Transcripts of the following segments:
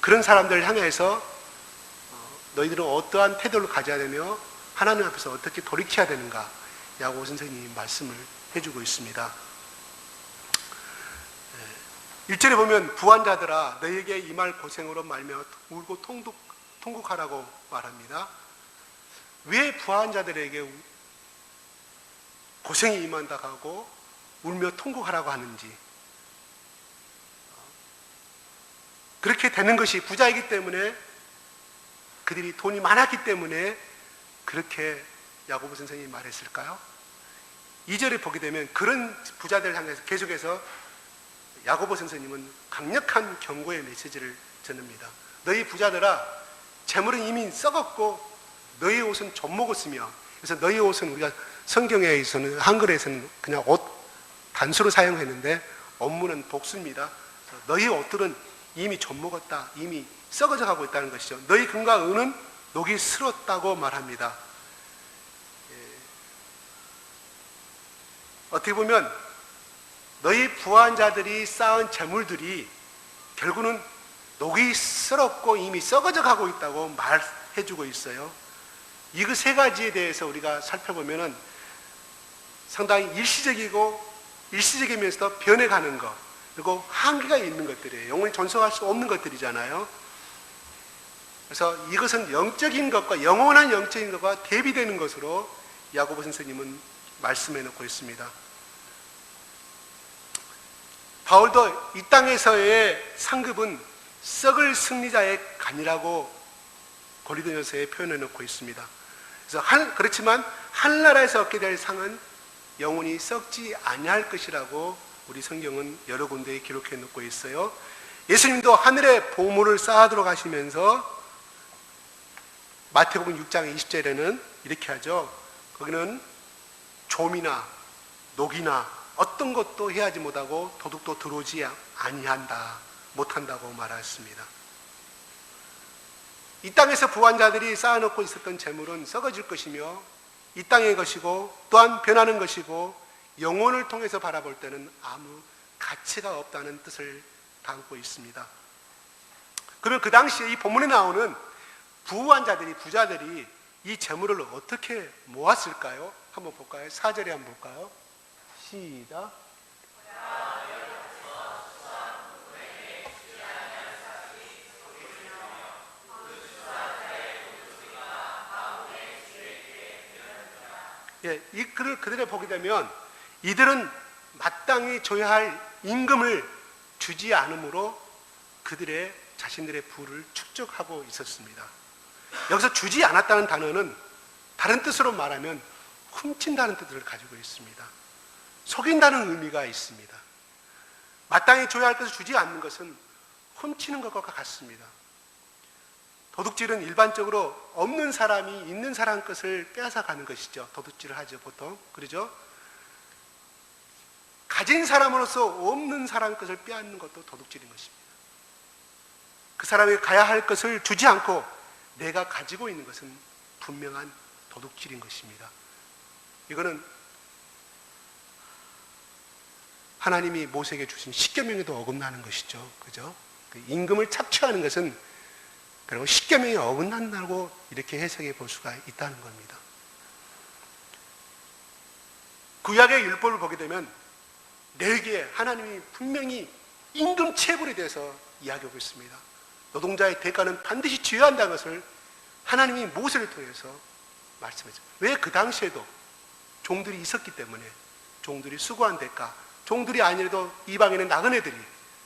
그런 사람들을 향해서 너희들은 어떠한 태도를 가져야 되며 하나님 앞에서 어떻게 돌이켜야 되는가, 야고보 선생님이 말씀을 해주고 있습니다. 1절에 보면 부한 자들아 너희에게 임할 고생으로 말며 울고 통곡하라고 말합니다. 왜 부한 자들에게 고생이 임한다고 하고 울며 통곡하라고 하는지, 그렇게 되는 것이 부자이기 때문에, 그들이 돈이 많았기 때문에 그렇게 야고보 선생님이 말했을까요? 2절에 보게 되면 그런 부자들을 향해서 계속해서 야고보 선생님은 강력한 경고의 메시지를 전합니다. 너희 부자들아, 재물은 이미 썩었고 너희 옷은 좀 먹었으며, 그래서 너희 옷은 우리가 성경에서는, 한글에서는 그냥 옷 단수로 사용했는데 원문은 복수입니다. 너희 옷들은 이미 좀 먹었다, 이미 썩어져 가고 있다는 것이죠. 너희 금과 은은 녹이 슬었다고 말합니다. 어떻게 보면 너희 부한 자들이 쌓은 재물들이 결국은 녹이 슬었고 이미 썩어져 가고 있다고 말해주고 있어요. 이 그 세 가지에 대해서 우리가 살펴보면은 상당히 일시적이면서도 변해가는 것, 그리고 한계가 있는 것들이에요. 영원히 존속할 수 없는 것들이잖아요. 그래서 이것은 영적인 것과, 영원한 영적인 것과 대비되는 것으로 야고보 선생님은 말씀해 놓고 있습니다. 바울도 이 땅에서의 상급은 썩을 승리자의 간이라고 고린도전서에 표현해 놓고 있습니다. 그래서 그렇지만 하늘나라에서 얻게 될 상은 영원히 썩지 아니할 것이라고 우리 성경은 여러 군데에 기록해 놓고 있어요. 예수님도 하늘의 보물을 쌓아두러 가시면서 마태복음 6장 20절에는 이렇게 하죠. 거기는 좀이나 녹이나 어떤 것도 해하지 못하고 도둑도 들어오지 못한다고 말했습니다. 이 땅에서 부한 자들이 쌓아놓고 있었던 재물은 썩어질 것이며 이 땅의 것이고 또한 변하는 것이고 영혼을 통해서 바라볼 때는 아무 가치가 없다는 뜻을 담고 있습니다. 그러면 그 당시에 이 본문에 나오는 부한 자들이, 부자들이 이 재물을 어떻게 모았을까요? 한번 볼까요? 4절에 한번 볼까요? 시작. 예, 이 글을 그대로 보게 되면 이들은 마땅히 줘야 할 임금을 주지 않으므로 그들의 자신들의 부를 축적하고 있었습니다. 여기서 주지 않았다는 단어는 다른 뜻으로 말하면 훔친다는 뜻을 가지고 있습니다. 속인다는 의미가 있습니다. 마땅히 줘야 할 것을 주지 않는 것은 훔치는 것과 같습니다. 도둑질은 일반적으로 없는 사람이 있는 사람 것을 빼앗아 가는 것이죠. 도둑질을 하죠, 보통. 그러죠? 가진 사람으로서 없는 사람 것을 빼앗는 것도 도둑질인 것입니다. 그 사람에게 가야 할 것을 주지 않고 내가 가지고 있는 것은 분명한 도둑질인 것입니다. 이거는 하나님이 모세에게 주신 십계명에도 어긋나는 것이죠. 그죠? 그 임금을 착취하는 것은 그리고 십계명이 어긋난다고 이렇게 해석해 볼 수가 있다는 겁니다. 구약의 율법을 보게 되면 레위기에 하나님이 분명히 임금 체불에 대해서 이야기하고 있습니다. 노동자의 대가는 반드시 지어야 한다는 것을 하나님이 모세를 통해서 말씀했죠. 왜 그 당시에도 종들이 있었기 때문에 종들이 수고한 대가, 종들이 아니라도 이방인의 나그네들이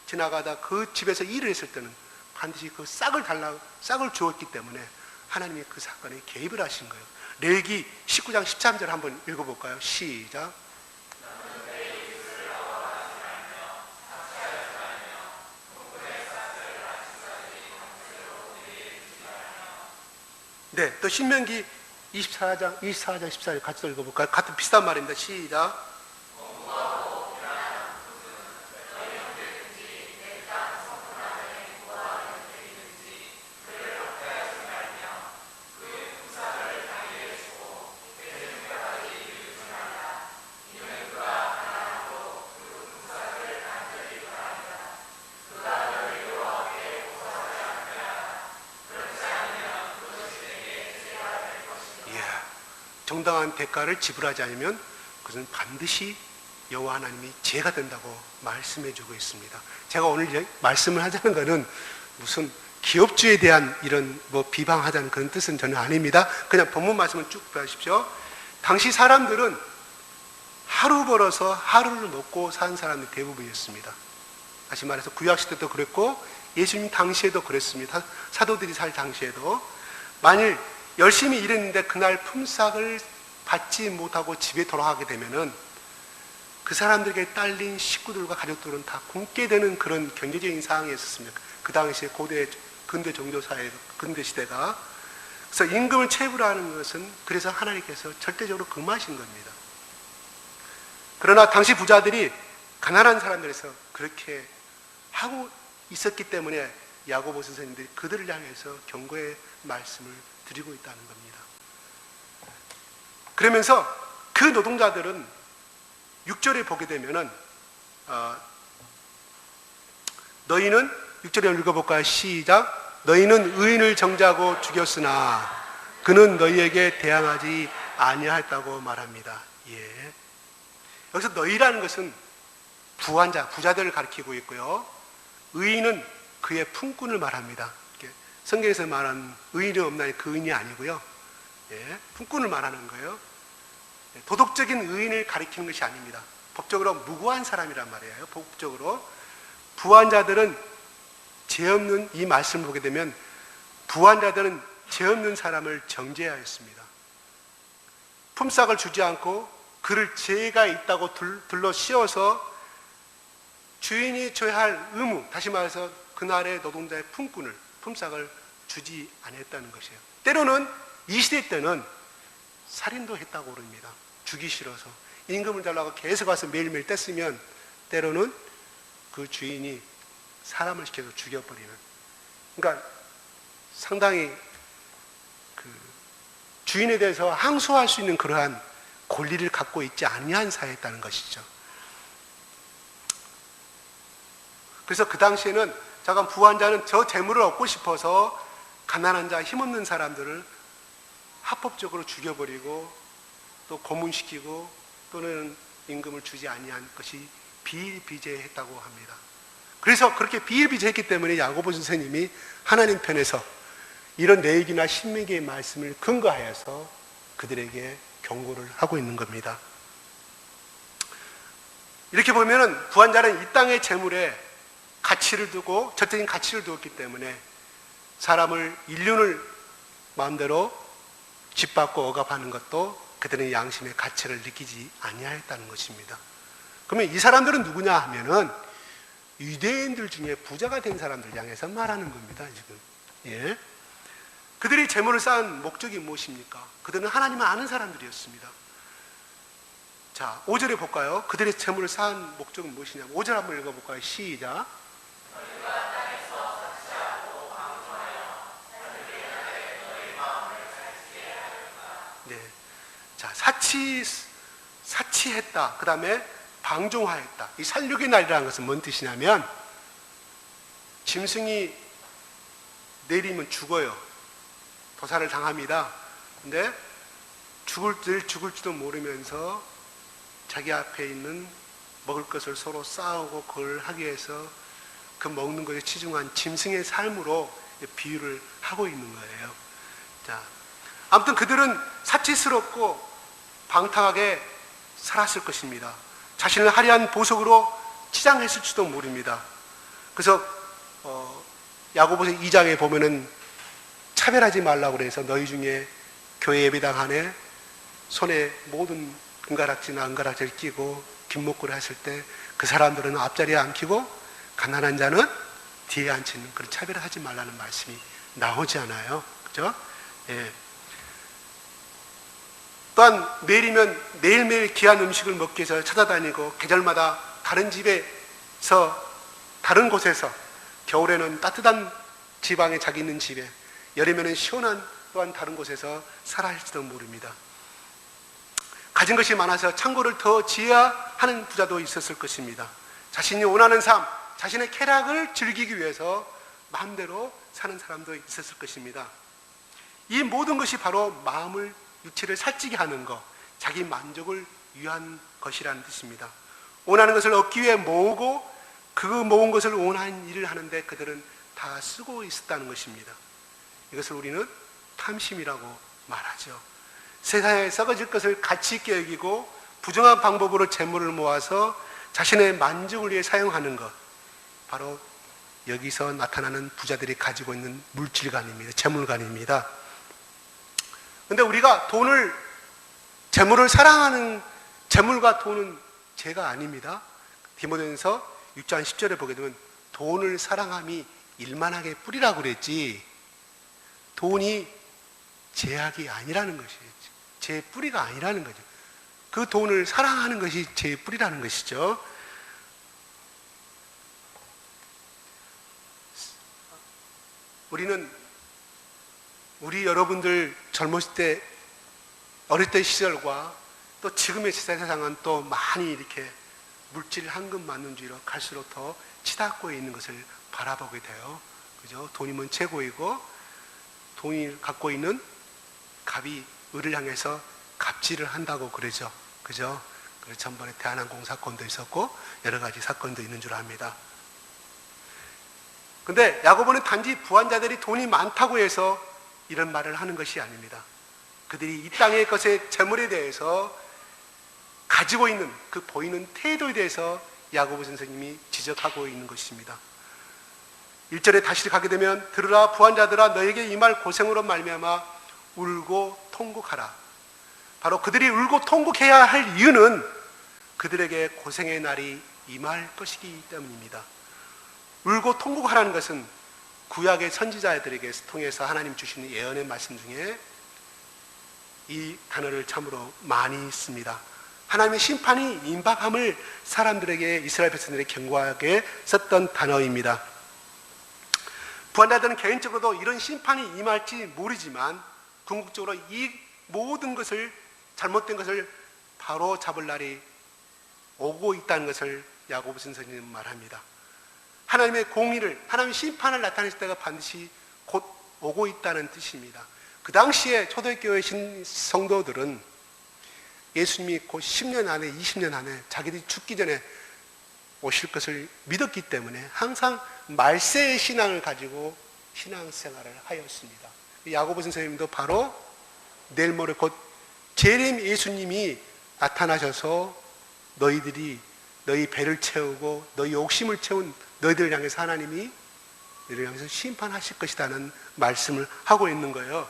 지나가다 그 집에서 일을 했을 때는 반드시 그 싹을 주었기 때문에 하나님이 그 사건에 개입을 하신 거예요. 레위기 19장 13절 한번 읽어볼까요? 시작. 네, 또 신명기 24장 14절 같이 읽어볼까요? 같은 비슷한 말입니다. 시작. 정당한 대가를 지불하지 않으면 그것은 반드시 여호와 하나님이 죄가 된다고 말씀해 주고 있습니다. 제가 오늘 말씀을 하자는 것은 무슨 기업주에 대한 이런 비방하자는 그런 뜻은 전혀 아닙니다. 그냥 본문 말씀을 쭉 보십시오. 당시 사람들은 하루 벌어서 하루를 먹고 사는 사람들이 대부분이었습니다. 다시 말해서 구약시대도 그랬고 예수님 당시에도 그랬습니다. 사도들이 살 당시에도 만일 열심히 일했는데 그날 품삯을 받지 못하고 집에 돌아가게 되면은 그 사람들에게 딸린 식구들과 가족들은 다 굶게 되는 그런 경제적인 상황이 있었습니다. 그 당시에 근대 종교사회, 근대 시대가. 그래서 임금을 체불하는 것은 그래서 하나님께서 절대적으로 금하신 겁니다. 그러나 당시 부자들이 가난한 사람들에서 그렇게 하고 있었기 때문에 야고보 선생님들이 그들을 향해서 경고의 말씀을 드리고 있다는 겁니다. 그러면서 그 노동자들은 6절에 보게 되면은 너희는 6절에 읽어볼까요? 시작. 너희는 의인을 정죄하고 죽였으나 그는 너희에게 대항하지 아니하였다고 말합니다. 예. 여기서 너희라는 것은 부자들을 가리키고 있고요. 의인은 그의 품꾼을 말합니다. 성경에서 말하는 의인이 없나니 그 의인이 아니고요. 예, 품꾼을 말하는 거예요. 도덕적인 의인을 가리키는 것이 아닙니다. 법적으로 무고한 사람이란 말이에요. 법적으로. 부한 자들은 죄 없는, 이 말씀을 보게 되면 부한 자들은 죄 없는 사람을 정죄하였습니다. 품삯을 주지 않고 그를 죄가 있다고 둘러 씌워서 주인이 줘야 할 의무, 다시 말해서 그날의 노동자의 품삯을 주지 않았다는 것이에요. 때로는 이 시대 때는 살인도 했다고 그럽니다. 주기 싫어서 임금을 달라고 계속 와서 매일매일 뗐으면 때로는 그 주인이 사람을 시켜서 죽여버리는, 그러니까 상당히 그 주인에 대해서 항소할 수 있는 그러한 권리를 갖고 있지 아니한 사회였다는 것이죠. 그래서 그 당시에는 자간 부한 자는 저 재물을 얻고 싶어서 가난한 자, 힘없는 사람들을 합법적으로 죽여버리고 또 고문시키고 또는 임금을 주지 아니한 것이 비일비재했다고 합니다. 그래서 그렇게 비일비재했기 때문에 야고보 선생님이 하나님 편에서 이런 레위기나 신명기의 말씀을 근거하여서 그들에게 경고를 하고 있는 겁니다. 이렇게 보면은 부한 자는 이 땅의 재물에 가치를 두고 절대적인 가치를 두었기 때문에 사람을 인륜을 마음대로 짓밟고 억압하는 것도 그들의 양심의 가치를 느끼지 아니하였다는 것입니다. 그러면 이 사람들은 누구냐 하면은 유대인들 중에 부자가 된 사람들 향해서 말하는 겁니다. 지금. 예. 그들이 재물을 쌓은 목적이 무엇입니까? 그들은 하나님을 아는 사람들이었습니다. 자, 5절에 볼까요? 그들의 재물을 쌓은 목적은 무엇이냐? 5절 한번 읽어볼까요? 시작. 네. 자, 사치했다. 그 다음에 방종하였다. 이 살육의 날이라는 것은 뭔 뜻이냐면 짐승이 내리면 죽어요. 도살을 당합니다. 근데 죽을지도 모르면서 자기 앞에 있는 먹을 것을 서로 싸우고 그걸 하기 위해서 그 먹는 것에 치중한 짐승의 삶으로 비유를 하고 있는 거예요. 자, 아무튼 그들은 사치스럽고 방탕하게 살았을 것입니다. 자신을 화려한 보석으로 치장했을지도 모릅니다. 그래서 야고보서 2장에 보면은 차별하지 말라고 그래서 너희 중에 교회 예배당 안에 손에 모든 은가락지나 은가락지를 끼고 김목걸이 했을 때 그 사람들은 앞자리에 앉히고 가난한 자는 뒤에 앉히는 그런 차별을 하지 말라는 말씀이 나오지 않아요. 그죠? 예. 또한 내일이면 매일매일 귀한 음식을 먹기 위해서 찾아다니고 계절마다 다른 집에서 다른 곳에서 겨울에는 따뜻한 지방에 자기 있는 집에 여름에는 시원한 또한 다른 곳에서 살아야 할지도 모릅니다. 가진 것이 많아서 창고를 더 지어야 하는 부자도 있었을 것입니다. 자신이 원하는 삶, 자신의 쾌락을 즐기기 위해서 마음대로 사는 사람도 있었을 것입니다. 이 모든 것이 바로 마음을 육체를 살찌게 하는 것, 자기 만족을 위한 것이라는 뜻입니다. 원하는 것을 얻기 위해 모으고 그 모은 것을 원하는 일을 하는데 그들은 다 쓰고 있었다는 것입니다. 이것을 우리는 탐심이라고 말하죠. 세상에 썩어질 것을 가치 있게 여기고 부정한 방법으로 재물을 모아서 자신의 만족을 위해 사용하는 것, 바로 여기서 나타나는 부자들이 가지고 있는 물질관입니다. 재물관입니다. 그런데 우리가 재물을 사랑하는, 재물과 돈은 죄가 아닙니다. 디모데전서 6장 10절에 보게 되면 돈을 사랑함이 일만하게 뿌리라고 그랬지, 돈이 죄악이 아니라는 것이죠. 죄의 뿌리가 아니라는 거죠. 그 돈을 사랑하는 것이 죄의 뿌리라는 것이죠. 우리 여러분들 젊었을 때, 어릴 때 시절과 또 지금의 세상은 또 많이 이렇게 물질 황금만능주의로 갈수록 더 치닫고 있는 것을 바라보게 돼요. 그죠? 돈이면 최고이고, 돈이 갖고 있는 갑이 을을 향해서 갑질을 한다고 그러죠. 그죠? 그래서 전번에 대한항공 사건도 있었고 여러 가지 사건도 있는 줄 압니다. 근데 야고보는 단지 부한자들이 돈이 많다고 해서 이런 말을 하는 것이 아닙니다. 그들이 이 땅의 것의 재물에 대해서 가지고 있는 그 보이는 태도에 대해서 야고보 선생님이 지적하고 있는 것입니다. 1절에 다시 가게 되면 들으라 부한자들아 너에게 임할 고생으로 말미암아 울고 통곡하라. 바로 그들이 울고 통곡해야 할 이유는 그들에게 고생의 날이 임할 것이기 때문입니다. 울고 통곡하라는 것은 구약의 선지자들에게 통해서 하나님 주시는 예언의 말씀 중에 이 단어를 참으로 많이 씁니다. 하나님의 심판이 임박함을 사람들에게, 이스라엘 백성들에게 경고하게 썼던 단어입니다. 부한자들은 개인적으로도 이런 심판이 임할지 모르지만 궁극적으로 이 모든 것을, 잘못된 것을 바로 잡을 날이 오고 있다는 것을 야고보 선생님은 말합니다. 하나님의 공의를, 하나님의 심판을 나타낼 때가 반드시 곧 오고 있다는 뜻입니다. 그 당시에 초대교회 성도들은 예수님이 곧 10년 안에, 20년 안에 자기들이 죽기 전에 오실 것을 믿었기 때문에 항상 말세의 신앙을 가지고 신앙생활을 하였습니다. 야고보 선생님도 바로 내일 모레 곧 재림 예수님이 나타나셔서 너희 배를 채우고 너희 욕심을 채운 너희들을 향해서 하나님이 너희를 향해서 심판하실 것이라는 말씀을 하고 있는 거예요.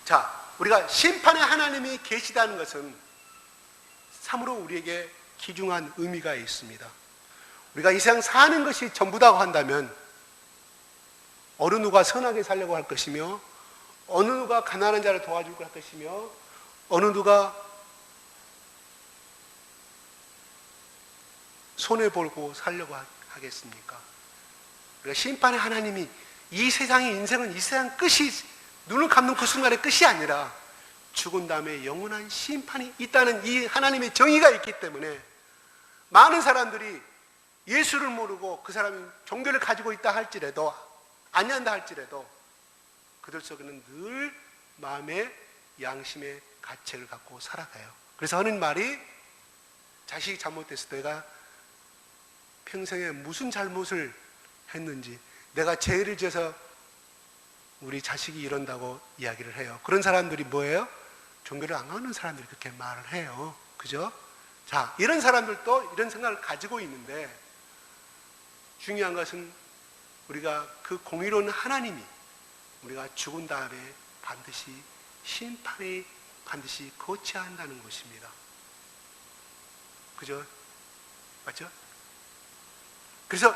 자, 우리가 심판의 하나님이 계시다는 것은 참으로 우리에게 귀중한 의미가 있습니다. 우리가 이 세상 사는 것이 전부다고 한다면 어느 누가 선하게 살려고 할 것이며, 어느 누가 가난한 자를 도와주려고 할 것이며, 어느 누가 손해보고 살려고 하겠습니까? 그러니까 심판의 하나님이 이 세상의 인생은 이 세상 끝이, 눈을 감는 그 순간의 끝이 아니라 죽은 다음에 영원한 심판이 있다는 이 하나님의 정의가 있기 때문에 많은 사람들이 예수를 모르고 그 사람이 종교를 가지고 있다 할지라도, 아니한다 할지라도 그들 속에는 늘 마음의 양심의 가책을 갖고 살아가요. 그래서 하는 말이, 자식이 잘못됐을 때 내가 평생에 무슨 잘못을 했는지, 내가 죄를 지어서 우리 자식이 이런다고 이야기를 해요. 그런 사람들이 뭐예요? 종교를 안 하는 사람들이 그렇게 말을 해요. 그죠? 자, 이런 사람들도 이런 생각을 가지고 있는데, 중요한 것은 우리가 그 공의로운 하나님이 우리가 죽은 다음에 반드시 심판이 반드시 거쳐야 한다는 것입니다. 그죠? 맞죠? 그래서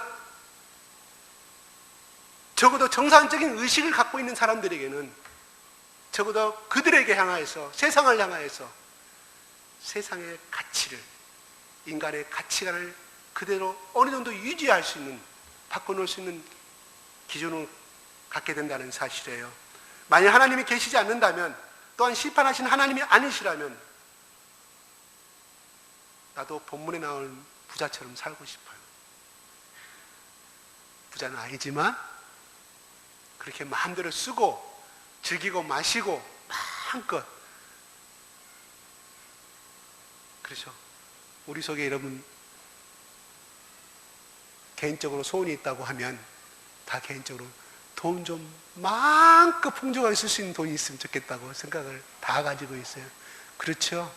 적어도 정상적인 의식을 갖고 있는 사람들에게는, 적어도 그들에게 향하여서, 세상을 향하여서 세상의 가치를, 인간의 가치관을 그대로 어느 정도 유지할 수 있는, 바꿔놓을 수 있는 기준을 갖게 된다는 사실이에요. 만약 하나님이 계시지 않는다면, 또한 심판하신 하나님이 아니시라면 나도 본문에 나오는 부자처럼 살고 싶어요. 부자는 아니지만 그렇게 마음대로 쓰고 즐기고 마시고 마음껏. 그렇죠. 우리 속에 여러분 개인적으로 소원이 있다고 하면 다 개인적으로 돈 좀 마음껏 풍족하게 쓸 수 있는 돈이 있으면 좋겠다고 생각을 다 가지고 있어요. 그렇죠?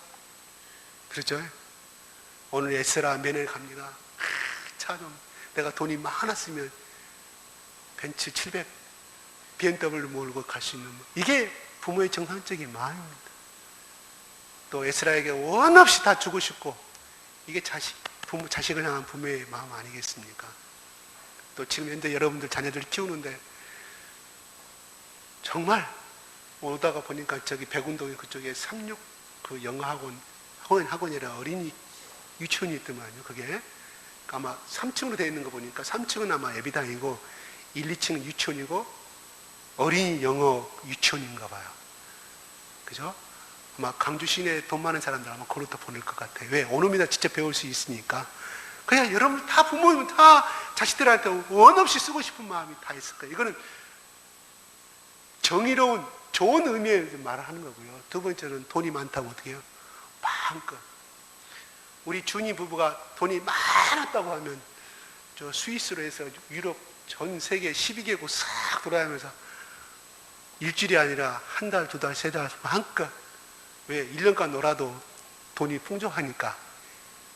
그렇죠? 오늘 에스라 면회 갑니다. 차 좀 내가 돈이 많았으면 벤츠 700 BMW 몰고 갈 수 있는, 이게 부모의 정상적인 마음입니다. 또 에스라에게 원 없이 다 주고 싶고, 이게 자식을 향한 부모의 마음 아니겠습니까? 또 지금 현재 여러분들 자녀들 키우는데 정말 오다가 보니까 저기 백운동에 그쪽에 36 그 영어학원이라 어린이 유치원이 있더만요. 그게 아마 3층으로 되어 있는 거 보니까 3층은 아마 예비당이고 1, 2층은 유치원이고 어린이 영어 유치원인가 봐요. 그죠? 아마 강주 시내에 돈 많은 사람들 아마 그렇다 보낼 것 같아요. 왜? 오놈이다 직접 배울 수 있으니까. 그냥 여러분 다 부모님은 다 자식들한테 원 없이 쓰고 싶은 마음이 다 있을 거예요. 이거는 정의로운 좋은 의미에서 말을 하는 거고요. 두 번째는 돈이 많다고 어떻게 해요? 마음껏. 우리 준이 부부가 돈이 많았다고 하면 저 스위스로 해서 유럽 전 세계 12개국 싹 돌아다니면서 일주일이 아니라 한 달, 두 달, 세 달 마음껏. 왜? 1년간 놀아도 돈이 풍족하니까.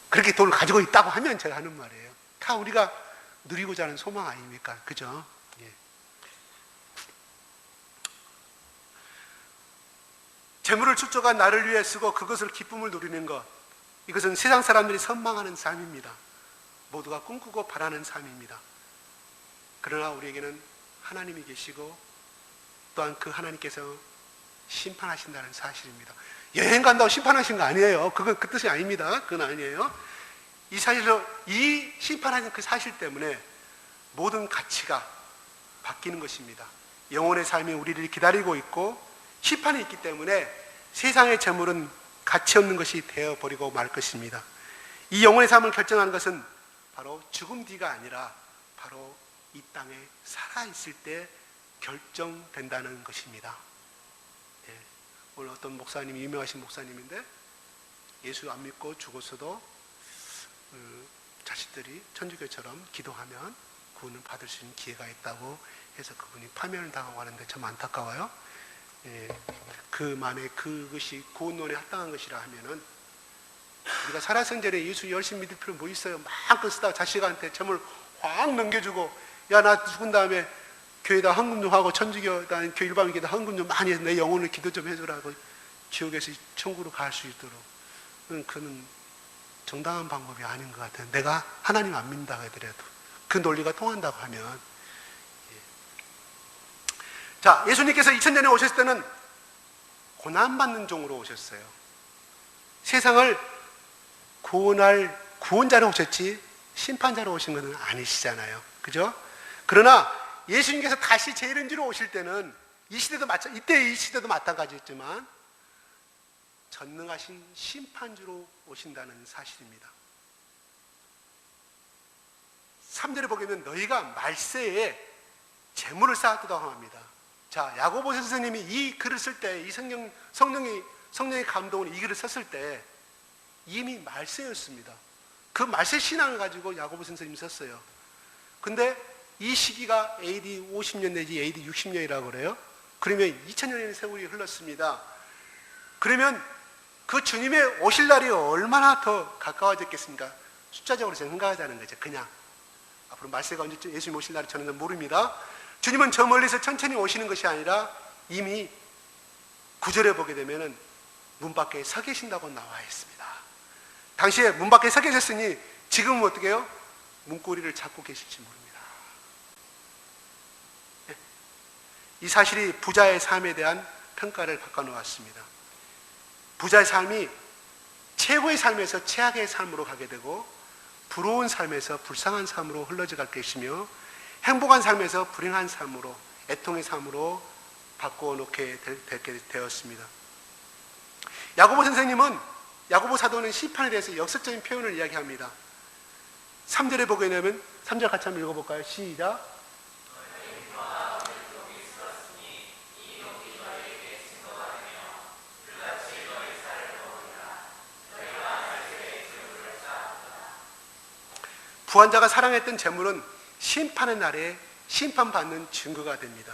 그렇게 돈을 가지고 있다고 하면 제가 하는 말이에요. 다 우리가 누리고자 하는 소망 아닙니까? 그죠? 예. 재물을 축적한 나를 위해 쓰고 그것을 기쁨을 누리는 것, 이것은 세상 사람들이 선망하는 삶입니다. 모두가 꿈꾸고 바라는 삶입니다. 그러나 우리에게는 하나님이 계시고 또한 그 하나님께서 심판하신다는 사실입니다. 여행 간다고 심판하신 거 아니에요. 그건 그 뜻이 아닙니다. 그건 아니에요. 이 사실로, 이 심판하신 그 사실 때문에 모든 가치가 바뀌는 것입니다. 영혼의 삶이 우리를 기다리고 있고 심판이 있기 때문에 세상의 재물은 가치 없는 것이 되어버리고 말 것입니다. 이 영혼의 삶을 결정하는 것은 바로 죽음 뒤가 아니라 바로 이 땅에 살아있을 때 결정된다는 것입니다. 예. 오늘 어떤 목사님이, 유명하신 목사님인데 예수 안 믿고 죽었어도 자식들이 천주교처럼 기도하면 구원을 받을 수 있는 기회가 있다고 해서 그분이 파면을 당하고 하는데 참 안타까워요. 예, 그 만에 그것이 구원론에 합당한 것이라 하면은 우리가 살아생전에 예수 열심히 믿을 필요 뭐 있어요? 마음껏 쓰다가 자식한테 점을 확 넘겨주고, 야, 나 죽은 다음에 교회에다 헌금 좀 하고, 천주교, 난 교회 일반교회에다 헌금 좀 많이 해서 내 영혼을 기도 좀 해주라고 지옥에서 천국으로 갈 수 있도록. 그는 정당한 방법이 아닌 것 같아요. 내가 하나님 안 믿는다고 하더라도 그 논리가 통한다고 하면. 자, 예수님께서 2000년에 오셨을 때는 고난받는 종으로 오셨어요. 세상을 구원할 구원자로 오셨지 심판자로 오신 것은 아니시잖아요. 그죠? 그러나 예수님께서 다시 재림지로 오실 때는 이 시대도 마찬가지였지만 전능하신 심판주로 오신다는 사실입니다. 3절에 보게 되면 너희가 말세에 재물을 쌓았다고 합니다. 자, 야고보서 선생님이 이 글을 쓸 때, 이 성령의 감동으로 이 글을 썼을 때 이미 말세였습니다. 그 말세 신앙을 가지고 야고보 선생님이 썼어요. 근데 이 시기가 AD 50년 내지 AD 60년이라고 그래요. 그러면 2000년의 세월이 흘렀습니다. 그러면 그 주님의 오실 날이 얼마나 더 가까워졌겠습니까? 숫자적으로 생각하자는 거죠. 그냥 앞으로 말세가 언제쯤 예수님 오실 날이 저는 모릅니다. 주님은 저 멀리서 천천히 오시는 것이 아니라 이미 9절에 보게 되면 문 밖에 서 계신다고 나와 있습니다. 당시에 문 밖에 서 계셨으니 지금은 어떻게 해요? 문고리를 잡고 계실지 모릅니다. 네. 이 사실이 부자의 삶에 대한 평가를 바꿔놓았습니다. 부자의 삶이 최고의 삶에서 최악의 삶으로 가게 되고, 부러운 삶에서 불쌍한 삶으로 흘러져 갈 것이며, 행복한 삶에서 불행한 삶으로, 애통의 삶으로 바꿔놓게 되었습니다. 야고보 선생님은, 야고보 사도는 심판에 대해서 역설적인 표현을 이야기합니다. 3절에 보게 되면, 3절 같이 한번 읽어볼까요? 시작. 부한자가 사랑했던 재물은 심판의 날에 심판받는 증거가 됩니다.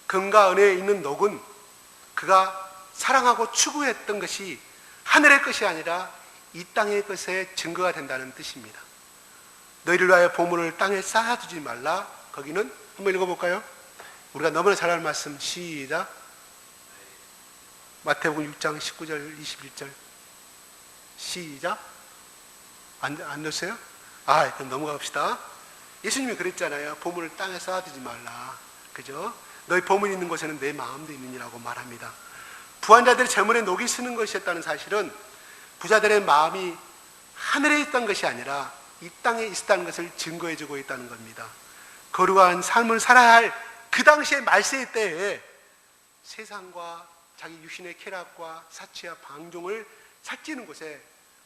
금과 은혜에 있는 녹은 그가 사랑하고 추구했던 것이 하늘의 것이 아니라 이 땅의 것의 증거가 된다는 뜻입니다. 너희를 위하여 보물을 땅에 쌓아두지 말라. 거기는 한번 읽어볼까요? 우리가 너무나 잘 아는 말씀, 시작. 마태복음 6장 19절 21절 시작. 안 넣으세요? 그럼 넘어갑시다. 예수님이 그랬잖아요. 보물을 땅에 쌓아두지 말라. 그죠? 너희 보물 있는 곳에는 내 마음도 있느니라고 말합니다. 부한자들의 재물에 녹이 쓰는 것이었다는 사실은 부자들의 마음이 하늘에 있던 것이 아니라 이 땅에 있었다는 것을 증거해주고 있다는 겁니다. 거룩한 삶을 살아야 할 그 당시의 말세의 때에 세상과 자기 육신의 쾌락과 사치와 방종을 살찌는 곳에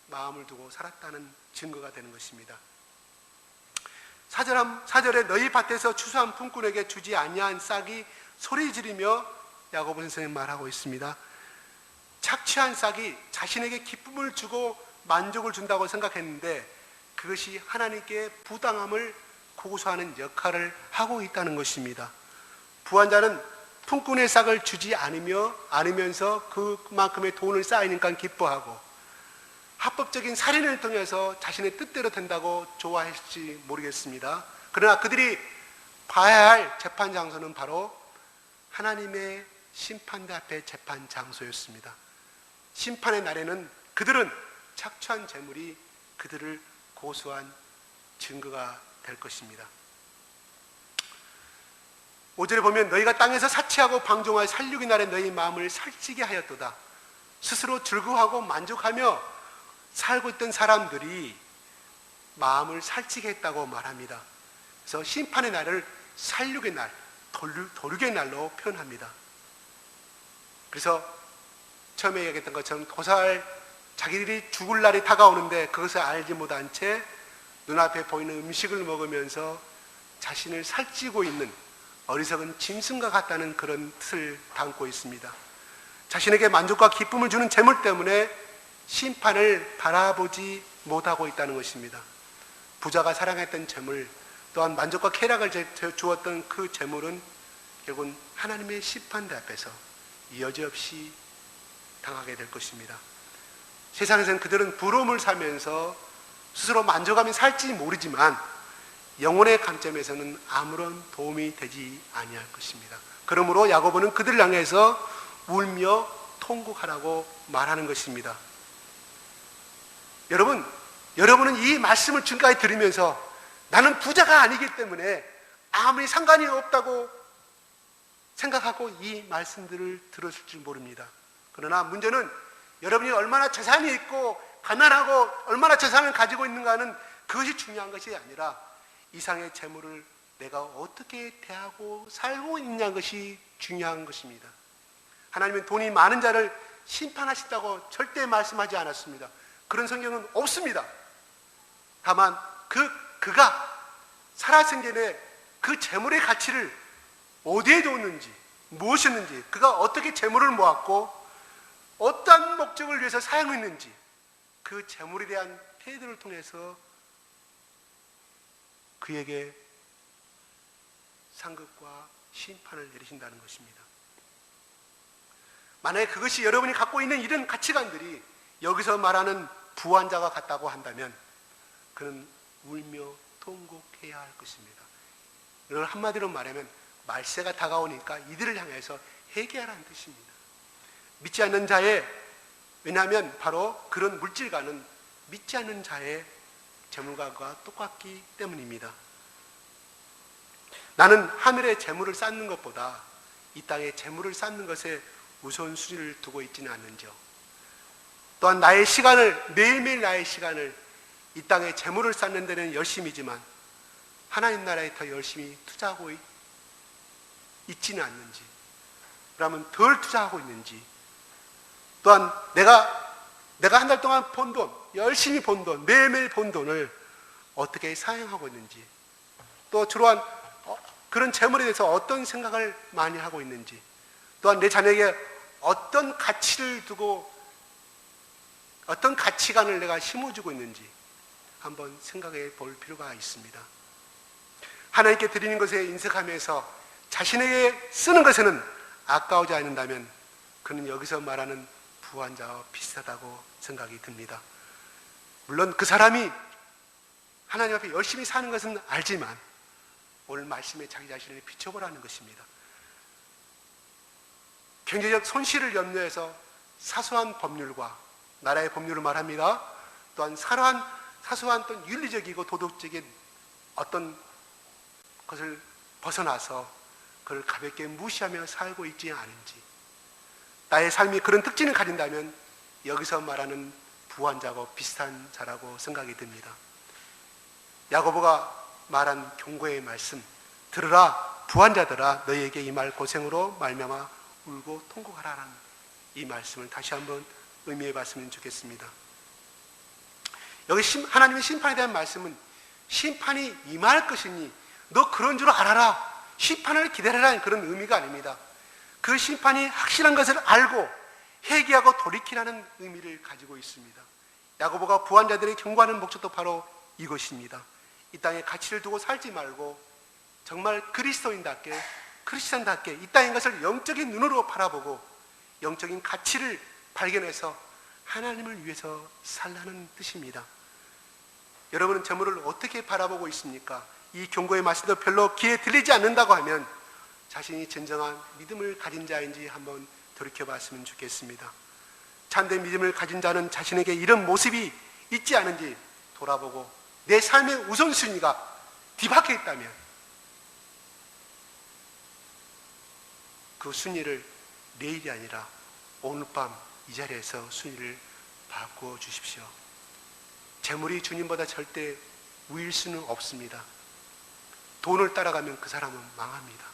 마음을 두고 살았다는 증거가 되는 것입니다. 4절에 너희 밭에서 추수한 품꾼에게 주지 아니한 싹이 소리 지르며 야고보 선생님 말하고 있습니다. 착취한 싹이 자신에게 기쁨을 주고 만족을 준다고 생각했는데 그것이 하나님께 부당함을 고소하는 역할을 하고 있다는 것입니다. 부한자는 품꾼의 싹을 주지 않으면서 그만큼의 돈을 쌓이니까 기뻐하고 합법적인 살인을 통해서 자신의 뜻대로 된다고 좋아했을지 모르겠습니다. 그러나 그들이 봐야 할 재판 장소는 바로 하나님의 심판대 앞의 재판 장소였습니다. 심판의 날에는 그들은 착취한 재물이 그들을 고소한 증거가 될 것입니다. 5절에 보면 너희가 땅에서 사치하고 방종하여 살육의 날에 너희 마음을 살찌게 하였도다. 스스로 즐거워하고 만족하며 살고 있던 사람들이 마음을 살찌게 했다고 말합니다. 그래서 심판의 날을 살육의 날, 도륙의 날로 표현합니다. 그래서 처음에 얘기했던 것처럼 고사할 자기들이 죽을 날이 다가오는데 그것을 알지 못한 채 눈앞에 보이는 음식을 먹으면서 자신을 살찌고 있는 어리석은 짐승과 같다는 그런 뜻을 담고 있습니다. 자신에게 만족과 기쁨을 주는 재물 때문에 심판을 바라보지 못하고 있다는 것입니다. 부자가 사랑했던 재물 또한 만족과 쾌락을 주었던 그 재물은 결국은 하나님의 심판대 앞에서 여지없이 당하게 될 것입니다. 세상에서는 그들은 부러움을 사면서 스스로 만족하며 살지 모르지만 영혼의 관점에서는 아무런 도움이 되지 아니할 것입니다. 그러므로 야고보는 그들을 향해서 울며 통곡하라고 말하는 것입니다. 여러분은 이 말씀을 지금까지 들으면서 나는 부자가 아니기 때문에 아무리 상관이 없다고 생각하고 이 말씀들을 들었을 줄 모릅니다. 그러나 문제는 여러분이 얼마나 재산이 있고 가난하고 얼마나 재산을 가지고 있는가는 그것이 중요한 것이 아니라 이상의 재물을 내가 어떻게 대하고 살고 있냐는 것이 중요한 것입니다. 하나님은 돈이 많은 자를 심판하신다고 절대 말씀하지 않았습니다. 그런 성경은 없습니다. 다만 그가 살아생전에 그 재물의 가치를 어디에 뒀는지 무엇이었는지 그가 어떻게 재물을 모았고 어떠한 목적을 위해서 사용했는지 그 재물에 대한 태도를 통해서 그에게 상급과 심판을 내리신다는 것입니다. 만약에 그것이 여러분이 갖고 있는 이런 가치관들이 여기서 말하는 부한자가 같다고 한다면 그는 울며 통곡해야 할 것입니다. 이걸 한마디로 말하면 말세가 다가오니까 이들을 향해서 회개하라는 뜻입니다. 믿지 않는 자의, 왜냐하면 바로 그런 물질과는 믿지 않는 자의 재물과 똑같기 때문입니다. 나는 하늘의 재물을 쌓는 것보다 이 땅에 재물을 쌓는 것에 우선순위를 두고 있지는 않는지요. 또한 나의 시간을, 매일매일 나의 시간을 이 땅에 재물을 쌓는 데는 열심이지만 하나님 나라에 더 열심히 투자하고 있지는 않는지, 그러면 덜 투자하고 있는지, 또한 내가 한 달 동안 번 돈, 열심히 번 돈, 매일매일 번 돈을 어떻게 사용하고 있는지, 또 주로한 그런 재물에 대해서 어떤 생각을 많이 하고 있는지, 또한 내 자녀에게 어떤 가치를 두고 어떤 가치관을 내가 심어주고 있는지, 한번 생각해 볼 필요가 있습니다. 하나님께 드리는 것에 인색하면서 자신에게 쓰는 것에는 아까우지 않는다면 그는 여기서 말하는 부한자와 비슷하다고 생각이 듭니다. 물론 그 사람이 하나님 앞에 열심히 사는 것은 알지만 오늘 말씀에 자기 자신을 비춰보라는 것입니다. 경제적 손실을 염려해서 사소한 법률과 나라의 법률을 말합니다. 또한 사소한 또 윤리적이고 도덕적인 어떤 것을 벗어나서 그를 가볍게 무시하며 살고 있지 않은지, 나의 삶이 그런 특징을 가진다면 여기서 말하는 부한자고 비슷한 자라고 생각이 듭니다. 야고보가 말한 경고의 말씀, 들으라 부한자들아 너희에게 이 말 고생으로 말미암아 울고 통곡하라는 이 말씀을 다시 한번 의미해 봤으면 좋겠습니다. 여기 하나님의 심판에 대한 말씀은 심판이 임할 것이니 너 그런 줄 알아라, 심판을 기다려라는 그런 의미가 아닙니다. 그 심판이 확실한 것을 알고 회개하고 돌이키라는 의미를 가지고 있습니다. 야고보가 부한자들의 경고하는 목적도 바로 이것입니다. 이 땅에 가치를 두고 살지 말고 정말 그리스도인답게, 크리스천답게 이 땅인 것을 영적인 눈으로 바라보고 영적인 가치를 발견해서 하나님을 위해서 살라는 뜻입니다. 여러분은 재물을 어떻게 바라보고 있습니까? 이 경고의 말씀도 별로 귀에 들리지 않는다고 하면 자신이 진정한 믿음을 가진 자인지 한번 돌이켜봤으면 좋겠습니다. 참된 믿음을 가진 자는 자신에게 이런 모습이 있지 않은지 돌아보고 내 삶의 우선순위가 뒤바뀌어 있다면 그 순위를 내일이 아니라 오늘 밤 이 자리에서 순위를 바꾸어 주십시오. 재물이 주님보다 절대 위일 수는 없습니다. 돈을 따라가면 그 사람은 망합니다.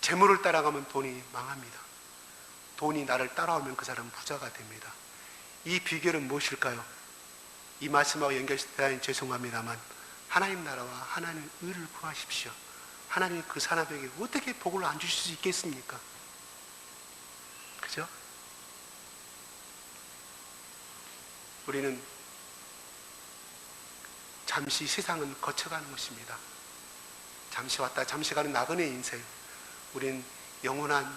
재물을 따라가면 돈이 망합니다. 돈이 나를 따라오면 그 사람은 부자가 됩니다. 이 비결은 무엇일까요? 이 말씀하고 연결시켜 대단히 죄송합니다만 하나님 나라와 하나님 의를 구하십시오. 하나님이 그 사람에게 어떻게 복을 안 주실 수 있겠습니까? 그죠? 우리는 잠시 세상은 거쳐가는 것입니다. 잠시 왔다 잠시 가는 나그네 인생, 우린 영원한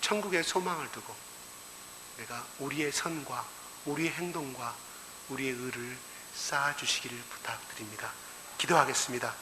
천국의 소망을 두고 내가 우리의 선과 우리의 행동과 우리의 의를 쌓아주시기를 부탁드립니다. 기도하겠습니다.